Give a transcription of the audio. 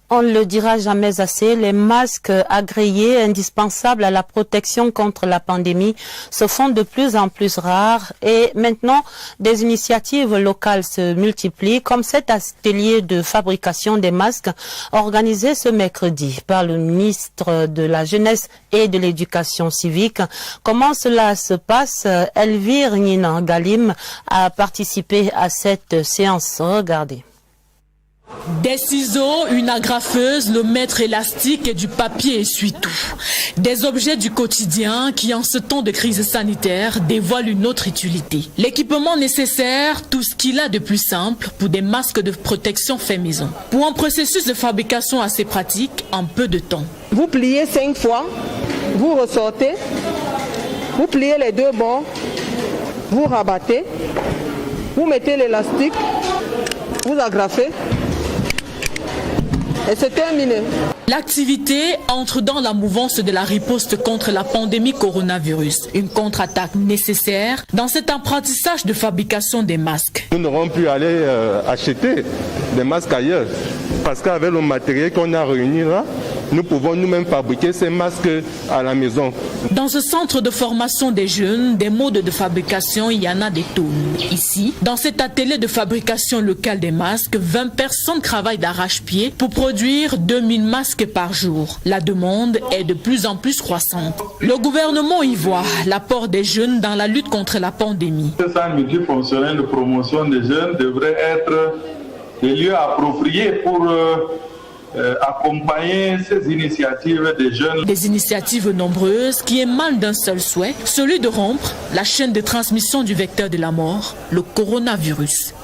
On ne le dira jamais assez, les masques agréés indispensables à la protection contre la pandémie se font de plus en plus rares et maintenant des initiatives locales se multiplient comme cet atelier de fabrication des masques organisé ce mercredi par le ministre de la Jeunesse et de l'Éducation civique. Comment cela se passe? Elvire Nina Galim a participé à cette séance. Regardez. Des ciseaux, une agrafeuse, le mètre élastique et du papier essuie-tout. Des objets du quotidien qui, en ce temps de crise sanitaire, dévoilent une autre utilité. L'équipement nécessaire, tout ce qu'il a de plus simple pour des masques de protection fait maison. Pour un processus de fabrication assez pratique en peu de temps. Vous pliez 5 fois, vous ressortez, vous pliez les 2 bords, vous rabattez, vous mettez l'élastique, vous agrafez. Et c'est terminé. L'activité entre dans la mouvance de la riposte contre la pandémie coronavirus. Une contre-attaque nécessaire dans cet apprentissage de fabrication des masques. Nous n'aurons pu aller acheter des masques ailleurs parce qu'avec le matériel qu'on a réuni là, nous pouvons nous-mêmes fabriquer ces masques à la maison. Dans ce centre de formation des jeunes, des modes de fabrication, il y en a des tonnes. Ici, dans cet atelier de fabrication locale des masques, 20 personnes travaillent d'arrache-pied pour produire 2000 masques par jour. La demande est de plus en plus croissante. Le gouvernement y voit l'apport des jeunes dans la lutte contre la pandémie. Ce centre multifonctionnel de promotion des jeunes devrait être des lieux appropriés pour accompagner ces initiatives des jeunes. Des initiatives nombreuses qui émanent d'un seul souhait, celui de rompre la chaîne de transmission du vecteur de la mort, le coronavirus.